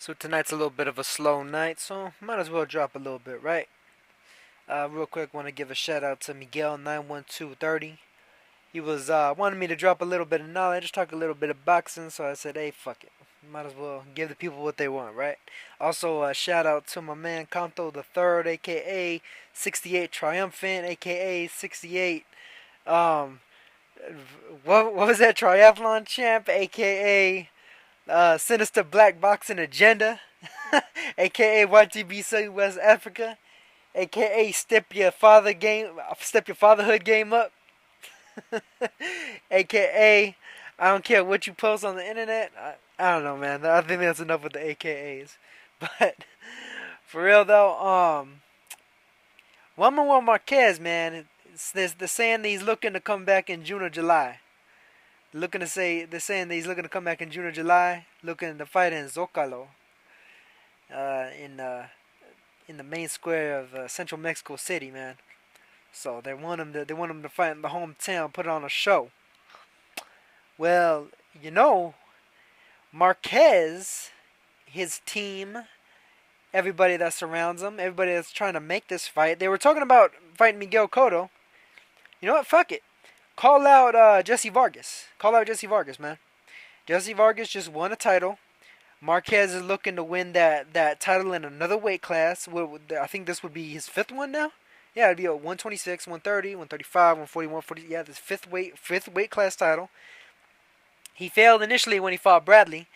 So tonight's a little bit of a slow night, so might as well drop a little bit, right? Real quick, want to give a shout out to Miguel 91230. He was wanted me to drop a little bit of knowledge, talk a little bit of boxing, so I said, hey, fuck it. Might as well give the people what they want, right? Also, shout out to my man Kanto the Third, aka 68 Triumphant, aka 68. Um, what was that triathlon champ, aka Sinister Black Boxing Agenda, aka YTBC West Africa, aka Step Your Fatherhood Game Up, aka I don't care what you post on the internet. I don't know, man. I think that's enough with the AKAs. But for real though, Juan Marquez, man, they're saying that he's looking to come back in June or July. They're saying that he's looking to come back in June or July, looking to fight in Zocalo, uh, in uh, in the main square of central Mexico City, man. So they want him to fight in the hometown, put on a show. Well, you know, Marquez, his team, everybody that surrounds him, everybody that's trying to make this fight, they were talking about fighting Miguel Cotto. You know what? Fuck it. Call out Jesse Vargas. Call out Jesse Vargas, man. Jesse Vargas just won a title. Marquez is looking to win that title in another weight class. I think this would be his fifth one now. Yeah, it'd be a 126, 130, 135, 140, 140. Yeah, this fifth weight class title. He failed initially when he fought Bradley.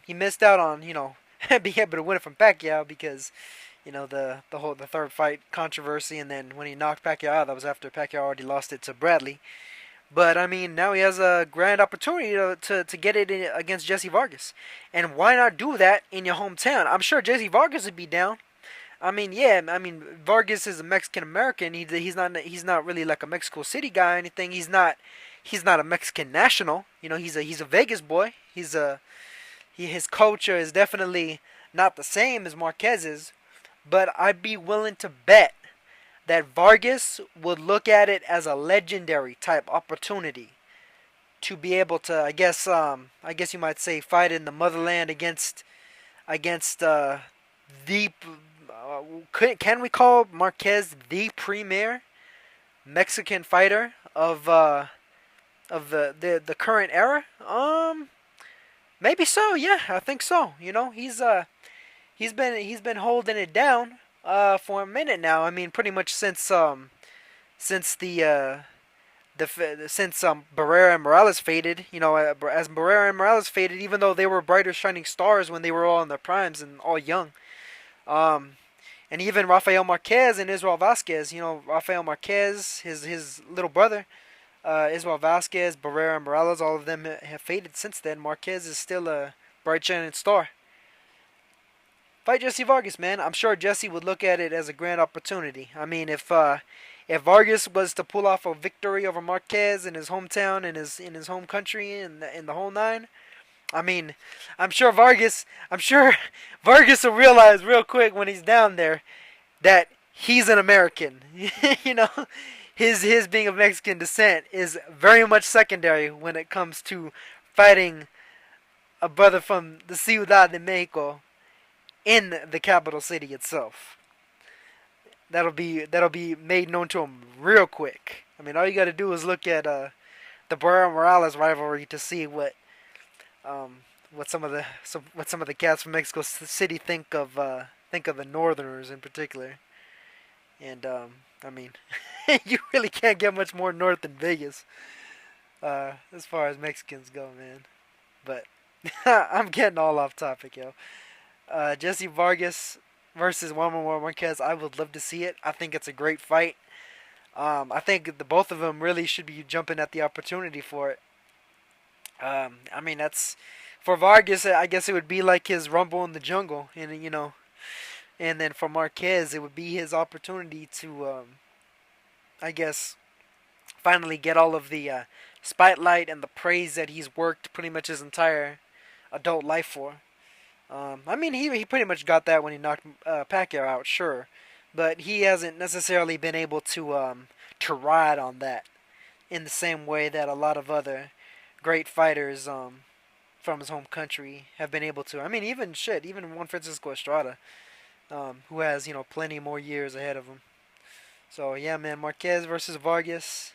He missed out on being able to win it from Pacquiao because the third fight controversy, and then when he knocked Pacquiao out, that was after Pacquiao already lost it to Bradley. But I mean, now he has a grand opportunity to get it against Jesse Vargas, and why not do that in your hometown? I'm sure Jesse Vargas would be down. I mean, yeah, I mean Vargas is a Mexican American. He's not really like a Mexico City guy or anything. He's not a Mexican national. He's a Vegas boy. His culture is definitely not the same as Marquez's, but I'd be willing to bet that Vargas would look at it as a legendary type opportunity to be able to, I guess you might say, fight in the motherland against the. Can we call Marquez the premier Mexican fighter of the current era? Maybe so. Yeah, I think so. He's been holding it down for a minute now. I mean, pretty much since Barrera and Morales faded. As Barrera and Morales faded, even though they were brighter shining stars when they were all in their primes and all young. Um, and even Rafael Marquez and Israel Vasquez. Rafael Marquez, his little brother, Israel Vasquez, Barrera, and Morales, all of them have faded since then. Marquez is still a bright shining star. Fight Jesse Vargas, man. I'm sure Jesse would look at it as a grand opportunity. I mean, if Vargas was to pull off a victory over Marquez in his hometown, in his home country, in the whole nine, I mean, I'm sure Vargas will realize real quick when he's down there that he's an American. you know, his being of Mexican descent is very much secondary when it comes to fighting a brother from the Ciudad de Mexico in the capital city itself. That'll be made known to him real quick. I mean, all you got to do is look at the Barrera Morales rivalry to see what some of the cats from Mexico City think of the Northerners in particular. And I mean, you really can't get much more north than Vegas as far as Mexicans go, man. But I'm getting all off topic, yo. Jesse Vargas versus Juan Marquez. I would love to see it. I think it's a great fight. I think the both of them really should be jumping at the opportunity for it. I mean, that's for Vargas. I guess it would be like his Rumble in the Jungle, and then for Marquez, it would be his opportunity to, I guess, finally get all of the spotlight and the praise that he's worked pretty much his entire adult life for. I mean, he pretty much got that when he knocked Pacquiao out, sure, but he hasn't necessarily been able to ride on that in the same way that a lot of other great fighters from his home country have been able to. I mean, even Juan Francisco Estrada, who has plenty more years ahead of him. So yeah, man, Marquez versus Vargas,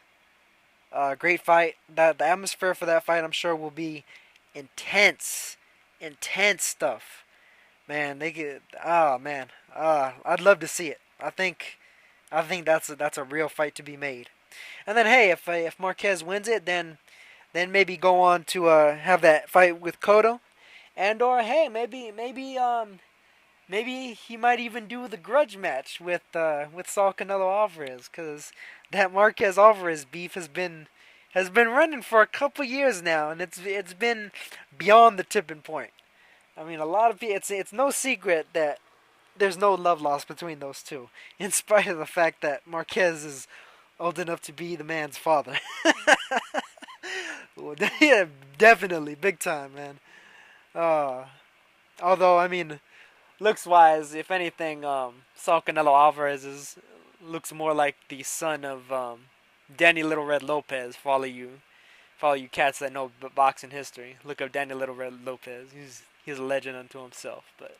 great fight. That the atmosphere for that fight, I'm sure, will be intense, intense stuff. Man, they get man, I'd love to see it. I think that's a real fight to be made. And then hey, if Marquez wins it, then maybe go on to have that fight with Cotto, and or hey, maybe he might even do the grudge match with Saul Canelo Alvarez, because that Marquez Alvarez beef has been running for a couple years now, and it's been beyond the tipping point. I mean, a lot of people, it's no secret that there's no love lost between those two, in spite of the fact that Marquez is old enough to be the man's father. Yeah, definitely, big time, man. Uh, Although, I mean, looks wise, if anything, Saul Canelo Alvarez looks more like the son of Danny Little Red Lopez. For all you cats that know boxing history, look up Danny Little Red Lopez. He's a legend unto himself. But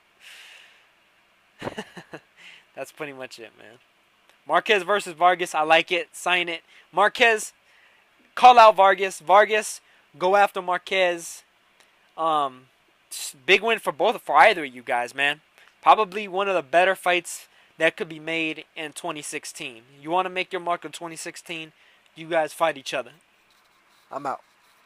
that's pretty much it, man. Marquez versus Vargas. I like it. Sign it. Marquez, call out Vargas. Vargas, go after Marquez. Um, Big win for either of you guys, man. Probably one of the better fights that could be made in 2016. You want to make your mark in 2016? You guys fight each other. I'm out.